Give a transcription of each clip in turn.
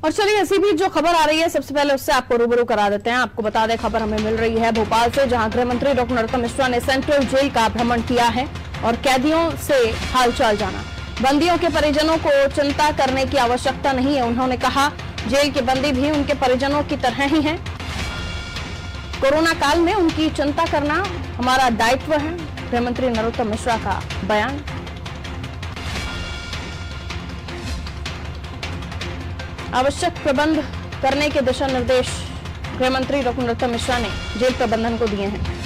और चलिए ऐसी भी जो खबर आ रही है सबसे पहले उससे आपको रूबरू करा देते हैं। आपको बता दें, खबर हमें मिल रही है भोपाल से, जहां गृह मंत्री डॉक्टर नरोत्तम मिश्रा ने सेंट्रल जेल का भ्रमण किया है और कैदियों से हालचाल जाना। बंदियों के परिजनों को चिंता करने की आवश्यकता नहीं है। उन्होंने कहा, जेल के बंदी भी उनके परिजनों की तरह ही हैं। कोरोना काल में उनकी चिंता करना हमारा दायित्व है, गृह मंत्री नरोत्तम मिश्रा का बयान। आवश्यक प्रबंध करने के दिशा निर्देश गृह मंत्री डॉक्टर नरोत्तम मिश्रा ने जेल प्रबंधन को दिए हैं।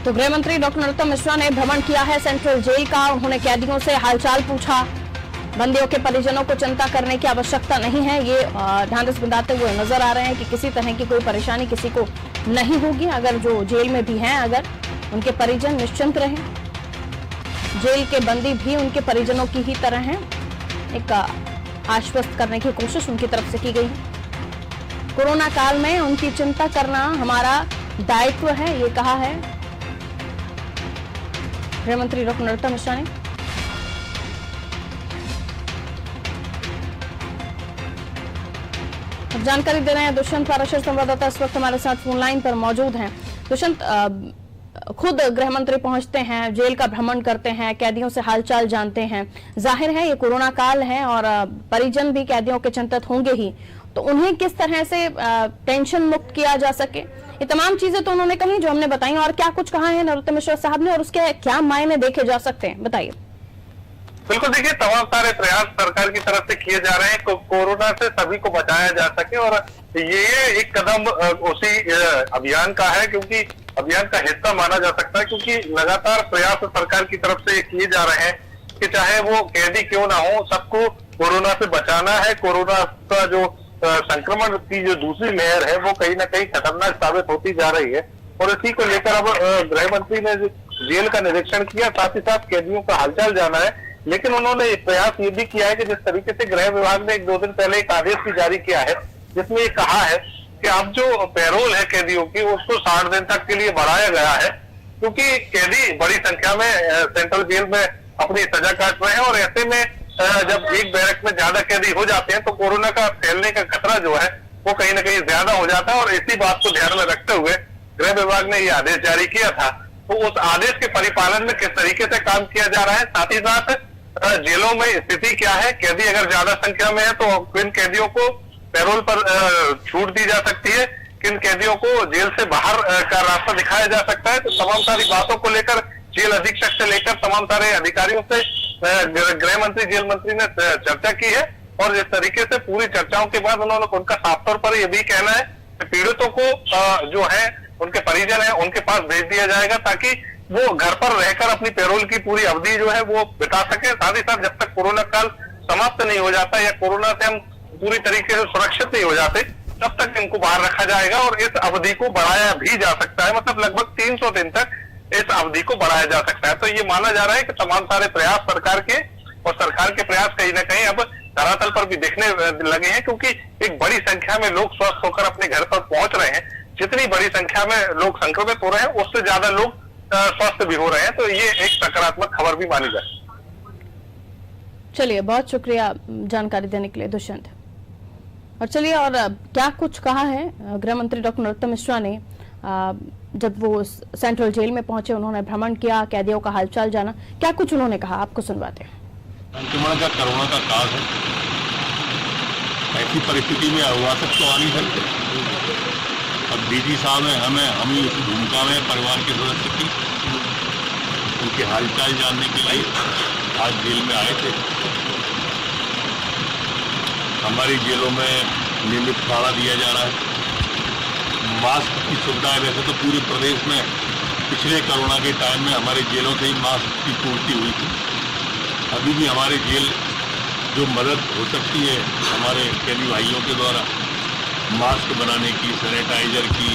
तो गृह मंत्री डॉक्टर नरोत्तम मिश्रा ने भ्रमण किया है सेंट्रल जेल का। उन्होंने कैदियों से हालचाल पूछा। बंदियों के परिजनों को चिंता करने की आवश्यकता नहीं है, ये ढांढस बंधाते हुए नजर आ रहे हैं कि किसी तरह की कोई परेशानी किसी को नहीं होगी। अगर जो जेल में भी हैं, अगर उनके परिजन निश्चिंत रहें, जेल के बंदी भी उनके परिजनों की ही तरह हैं, एक आश्वस्त करने की कोशिश उनकी तरफ से की गई है। कोरोना काल में उनकी चिंता करना हमारा दायित्व है, ये कहा है गृह मंत्री डॉक्टर नरोत्तम मिश्रा ने। जानकारी दे रहे हैं दुष्यंत पाराशर, संवाददाता इस वक्त हमारे साथ फोन लाइन पर मौजूद हैं। दुष्यंत, खुद गृह मंत्री पहुंचते हैं, जेल का भ्रमण करते हैं, कैदियों से हालचाल जानते हैं। जाहिर है ये कोरोना काल है और परिजन भी कैदियों के चिंतित होंगे ही, तो उन्हें किस तरह से टेंशन मुक्त किया जा सके, ये तमाम चीजें तो उन्होंने कही जो हमने बताई। और क्या कुछ कहा है नरोत्तम मिश्रा साहब ने और उसके क्या मायने देखे जा सकते हैं, बताइए। बिल्कुल, देखिए तमाम सारे प्रयास सरकार की तरफ से किए जा रहे हैं कोरोना से सभी को बचाया जा सके, और ये एक कदम उसी अभियान का है, क्योंकि अभियान का हिस्सा माना जा सकता है, क्योंकि लगातार प्रयास सरकार की तरफ से किए जा रहे हैं कि चाहे वो कैदी क्यों ना हो, सबको कोरोना से बचाना है। कोरोना का जो संक्रमण की जो दूसरी लहर है वो कहीं ना कहीं खतरनाक साबित होती जा रही है, और इसी को लेकर अब गृह मंत्री ने जेल का निरीक्षण किया, साथ ही साथ कैदियों का हालचाल जाना है। लेकिन उन्होंने प्रयास ये भी किया है कि जिस तरीके से गृह विभाग ने 1-2 दिन पहले एक आदेश भी जारी किया है, जिसमें ये कहा है कि अब जो पैरोल है कैदियों की उसको 60 दिन तक के लिए बढ़ाया गया है, क्योंकि कैदी बड़ी संख्या में सेंट्रल जेल में अपनी सजा काट रहे हैं, और ऐसे में जब एक बैरक में ज्यादा कैदी हो जाते हैं तो कोरोना का फैलने का खतरा जो है वो कहीं ना कहीं ज्यादा हो जाता है। और इसी बात को ध्यान में रखते हुए गृह विभाग ने ये आदेश जारी किया था। तो उस आदेश के परिपालन में किस तरीके से काम किया जा रहा है, साथ ही साथ जेलों में स्थिति क्या है, कैदी अगर ज्यादा संख्या में है तो किन कैदियों को पैरोल पर छूट दी जा सकती है, किन कैदियों को जेल से बाहर का रास्ता दिखाया जा सकता है, तो तमाम सारी बातों को लेकर जेल अधीक्षक से लेकर तमाम सारे अधिकारियों से गृह मंत्री, जेल मंत्री ने चर्चा की है। और इस तरीके से पूरी चर्चाओं के बाद उन्होंने उनका साफ तौर पर यह भी कहना है कि पीड़ितों को जो है उनके परिजन है उनके पास भेज दिया जाएगा, ताकि वो घर पर रहकर अपनी पैरोल की पूरी अवधि जो है वो बिता सके। साथ ही साथ जब तक कोरोना काल समाप्त नहीं हो जाता या कोरोना से हम पूरी तरीके से सुरक्षित नहीं हो जाते, तब तक इनको बाहर रखा जाएगा, और इस अवधि को बढ़ाया भी जा सकता है, मतलब लगभग 300 दिन तक इस अवधि को बढ़ाया जा सकता है। तो ये माना जा रहा है कि तमाम सारे प्रयास सरकार के, और सरकार के प्रयास कहीं ना कहीं अब धरातल पर भी दिखने लगे हैं, क्योंकि एक बड़ी संख्या में लोग स्वस्थ होकर अपने घर पर पहुंच रहे हैं। जितनी बड़ी संख्या में लोग संक्रमित हो रहे हैं उससे ज्यादा लोग स्वस्थ भी हो रहे हैं, तो ये एक सकारात्मक खबर भी मानी जाए। चलिए, बहुत शुक्रिया जानकारी देने के लिए दुष्यंत। और चलिए, और क्या कुछ कहा है गृह मंत्री डॉक्टर नरोत्तम मिश्रा ने जब वो सेंट्रल जेल में पहुंचे, उन्होंने भ्रमण किया, कैदियों का हालचाल जाना, क्या कुछ उन्होंने कहा, आपको सुनवाते हैं। संक्रमण का कोरोना का काल है, ऐसी परिस्थिति में अवासक तो आ नहीं सकते। अब डीजी साहब ने हम ही उस भूमिका में परिवार के सदस्य की उनके हालचाल जानने के लिए आज जेल में आए थे। हमारी जेलों में नियमित खाना दिया जा रहा है, मास्क की सुविधा है। वैसे तो पूरे प्रदेश में पिछले कोरोना के टाइम में हमारी जेलों से ही मास्क की पूर्ति हुई थी। अभी भी हमारे जेल जो मदद हो सकती है हमारे कैदी भाइयों के द्वारा मास्क बनाने की, सैनिटाइजर की,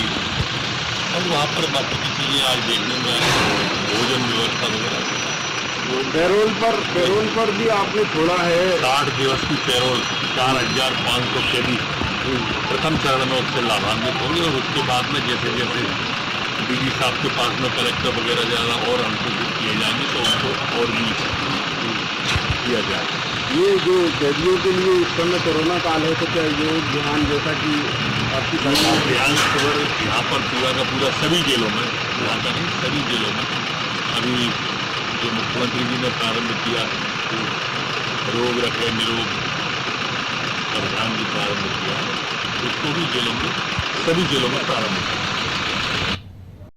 और वहाँ पर बाकी की चीज़ें आज देखने में आई, भोजन व्यवस्था वगैरह। पैरोल पर भी आपने छोड़ा है 60 दिवस की पैरोल, 4,500 कैदी प्रथम चरण में उससे लाभान्वित होंगे, और उसके बाद में जैसे जैसे डीजी साहब के पास में कलेक्टर वगैरह ज़्यादा और अनुसूचित किए जाएंगे तो उनको और भी किया जाएगा। ये जो कैदियों के लिए इस समय कोरोना काल है, तो क्या योग ध्यान जैसा कि आपकी ध्यान खबर यहाँ पर पूरा का पूरा सभी जेलों में, यहाँ का नहीं सभी जेलों में अभी जो मुख्यमंत्री जी ने प्रारंभ किया, रोग रखे निरोग अभियान भी प्रारंभ किया, उसको भी जेलों में, सभी जेलों में प्रारंभ किया।